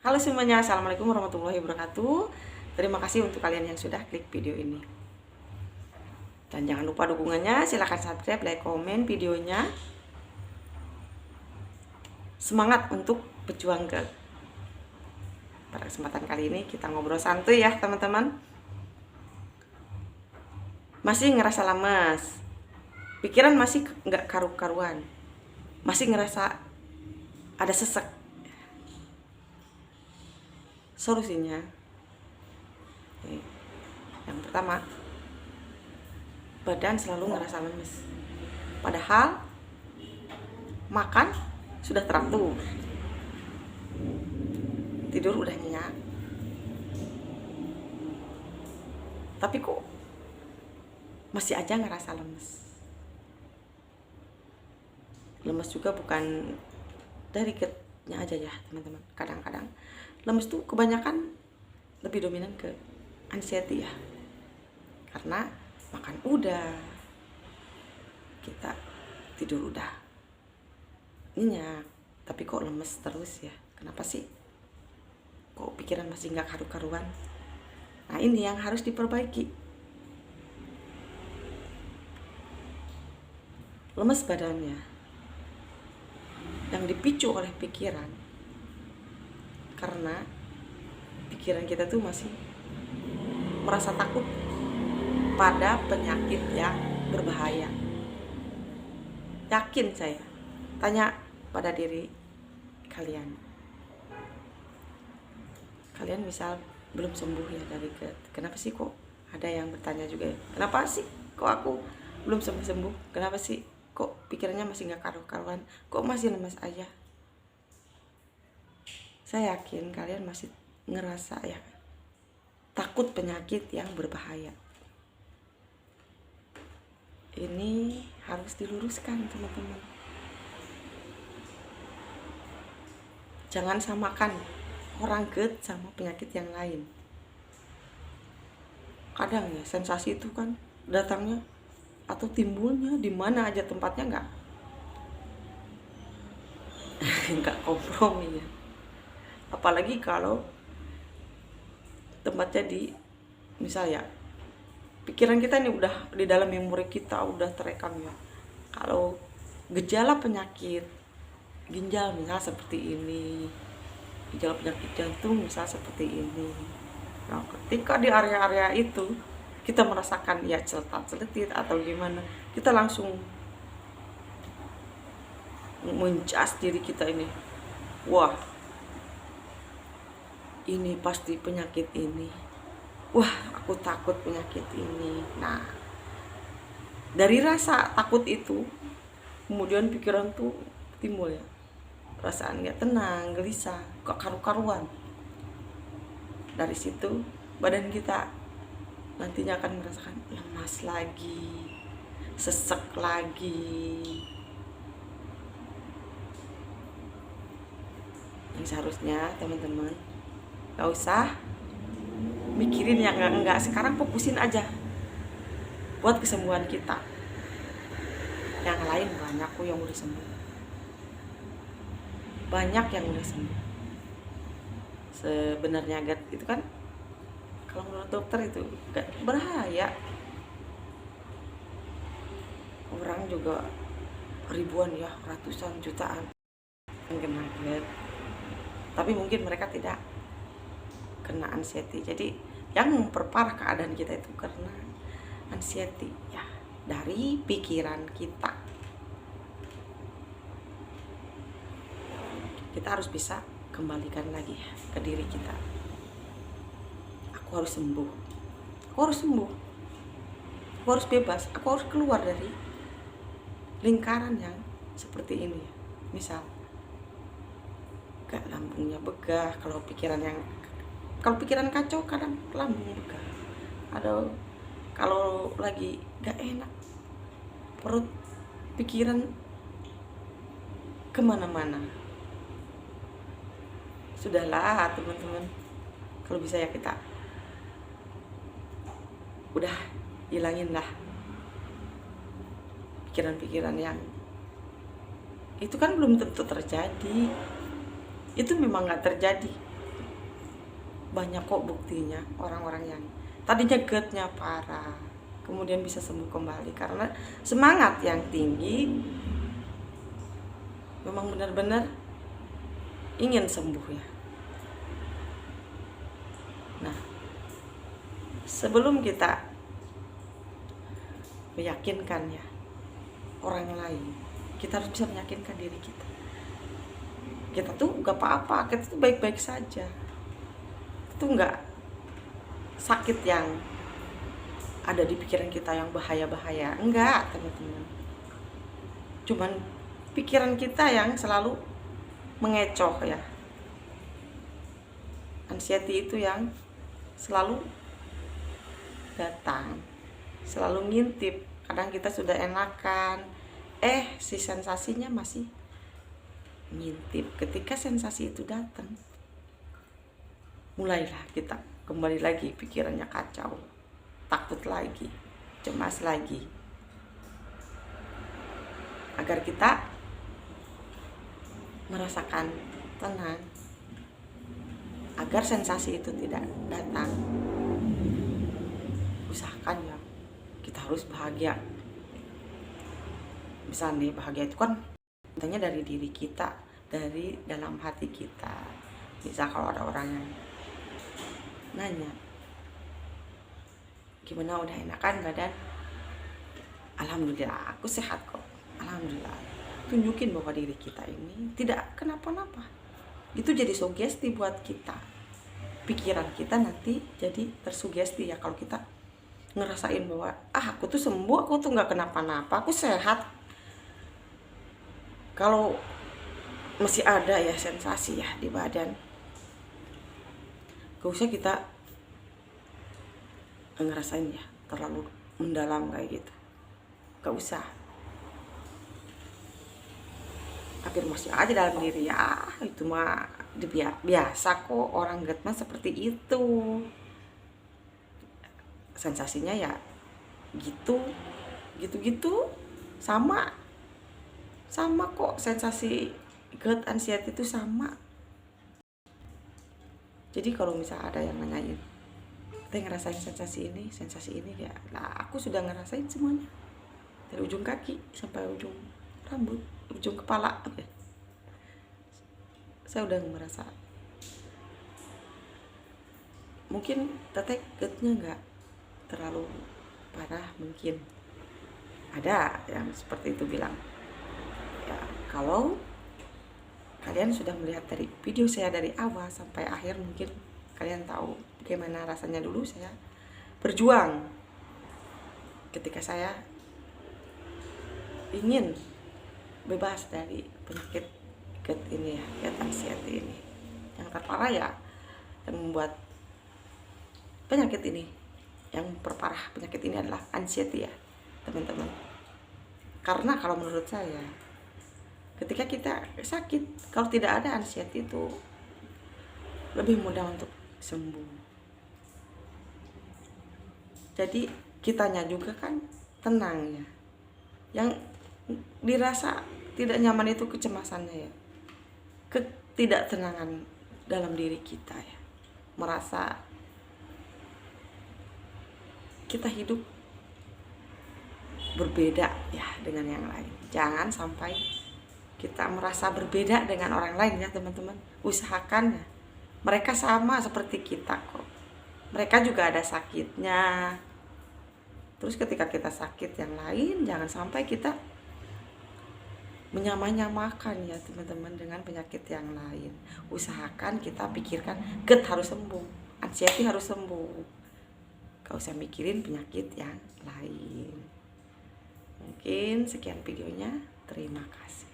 Halo semuanya, Assalamualaikum warahmatullahi wabarakatuh. Terima kasih untuk kalian yang sudah klik video ini. Dan jangan lupa dukungannya, silahkan subscribe, like, komen videonya. Semangat untuk berjuang ke. Pada kesempatan kali ini kita ngobrol santuy ya teman-teman. Masih ngerasa lemas, pikiran masih nggak karu-karuan, masih ngerasa ada sesek. Solusinya, yang pertama, badan selalu ngerasa lemes. Padahal makan sudah teratur, tidur udah nyenyak, tapi kok masih aja ngerasa lemes. Lemes juga bukan dari GERD-nya aja ya teman-teman. Kadang-kadang lemes tuh kebanyakan lebih dominan ke anxiety ya, karena makan udah, kita tidur udah nyenyak, tapi kok lemes terus ya. Kenapa sih? Kok pikiran masih nggak karu-karuan? Nah, ini yang harus diperbaiki. Lemes badannya yang dipicu oleh pikiran, karena pikiran kita tuh masih merasa takut pada penyakit yang berbahaya. Yakin saya, tanya pada diri kalian. Kalian misal belum sembuh ya dari GERD, kenapa sih kok? Ada yang bertanya juga ya, kenapa sih kok aku belum sembuh-sembuh? Kenapa sih kok pikirannya masih nggak karu-karuan? Kok masih lemas aja? Saya yakin kalian masih ngerasa ya, takut penyakit yang berbahaya. Ini harus diluruskan teman-teman. Jangan samakan orang GERD sama penyakit yang lain. Kadang ya sensasi itu kan datangnya atau timbulnya di mana aja tempatnya nggak kompromi ya. Apalagi kalau tempatnya di, misal ya, pikiran kita ini udah di dalam memori kita udah terekam ya. Kalau gejala penyakit ginjal misal seperti ini, gejala penyakit jantung misal seperti ini. Nah, ketika di area-area itu kita merasakan ya celetat-celetit atau gimana, kita langsung menjas diri kita ini. Wah, ini pasti penyakit ini. Wah, aku takut penyakit ini. Nah, dari rasa takut itu, kemudian pikiran tuh timbul ya, perasaan nggak tenang, gelisah, kok karu-karuan. Dari situ badan kita nantinya akan merasakan lemas lagi, sesek lagi. Yang seharusnya teman-teman gak usah mikirin yang enggak, sekarang fokusin aja buat kesembuhan kita. Yang lain banyak kok yang udah sembuh, banyak yang udah sembuh. Sebenarnya GERD itu kan kalau menurut dokter itu gak berbahaya. Orang juga ribuan ya, ratusan jutaan yang kena GERD, tapi mungkin mereka tidak kena anxiety. Jadi yang memperparah keadaan kita itu karena anxiety ya, dari pikiran kita. Kita harus bisa kembalikan lagi ya ke diri kita. Aku harus sembuh, aku harus sembuh, aku harus bebas, aku harus keluar dari lingkaran yang seperti ini. Misal gak lambungnya begah, kalau pikiran kacau kadang lambung begah. Ada kalau lagi gak enak perut, pikiran kemana-mana. Sudahlah teman-teman, kalau bisa ya kita udah hilangin lah pikiran-pikiran yang itu kan belum tentu terjadi. Itu memang gak terjadi, banyak kok buktinya orang-orang yang tadinya GERD-nya parah kemudian bisa sembuh kembali karena semangat yang tinggi, memang benar-benar ingin sembuh ya. Nah, sebelum kita meyakinkan ya orang lain, kita harus bisa meyakinkan diri kita. Kita tuh gak apa-apa, kita tuh baik-baik saja. Itu gak sakit yang ada di pikiran kita yang bahaya-bahaya. Enggak, teman-teman. Cuman pikiran kita yang selalu mengecoh ya. Anxiety itu yang selalu datang, selalu ngintip. Kadang kita sudah enakan, si sensasinya masih ngintip. Ketika sensasi itu datang, mulailah kita kembali lagi pikirannya kacau, takut lagi, cemas lagi. Agar kita merasakan tenang, agar sensasi itu tidak datang, usahakan ya kita harus bahagia. Misalnya bahagia itu kan katanya dari diri kita, dari dalam hati kita. Bisa kalau ada orang yang nanya, gimana udah enakan badan? Alhamdulillah, aku sehat kok. Alhamdulillah. Tunjukin bahwa diri kita ini tidak kenapa-napa. Itu jadi sugesti buat kita. Pikiran kita nanti jadi tersugesti ya kalau kita ngerasain bahwa aku tuh sembuh, aku tuh nggak kenapa-napa, aku sehat. Kalau masih ada ya sensasi ya di badan, gak usah kita ngerasain ya terlalu mendalam kayak gitu, gak usah. Afirmasi aja dalam diri ya, itu mah biasa kok, orang GERD mah seperti itu. Sensasinya ya gitu sama kok, sensasi GERD, anxiety itu sama. Jadi kalau misalnya ada yang nanyain, kita ngerasain sensasi ini ya, nah aku sudah ngerasain semuanya dari ujung kaki sampai ujung rambut, ujung kepala. Saya udah merasa. Mungkin teteh GERD-nya nggak terlalu parah, mungkin ada yang seperti itu bilang ya. Kalau kalian sudah melihat dari video saya dari awal sampai akhir, mungkin kalian tahu bagaimana rasanya dulu saya berjuang ketika saya ingin bebas dari penyakit GERD ini ya, GERD anxiety ini. Yang terparah ya, yang membuat penyakit ini, yang perparah penyakit ini adalah anxiety ya teman-teman. Karena kalau menurut saya, ketika kita sakit, kalau tidak ada anxiety itu lebih mudah untuk sembuh. Jadi kitanya juga kan tenang ya. Yang dirasa tidak nyaman itu kecemasannya ya, ketidaktenangan dalam diri kita ya, merasa kita hidup berbeda ya dengan yang lain. Jangan sampai kita merasa berbeda dengan orang lain ya teman-teman. Usahakan ya, mereka sama seperti kita kok, mereka juga ada sakitnya. Terus ketika kita sakit yang lain, jangan sampai kita menyamakan ya teman-teman dengan penyakit yang lain. Usahakan kita pikirkan GERD harus sembuh, anxiety harus sembuh, gak usah mikirin penyakit yang lain. Mungkin sekian videonya, terima kasih.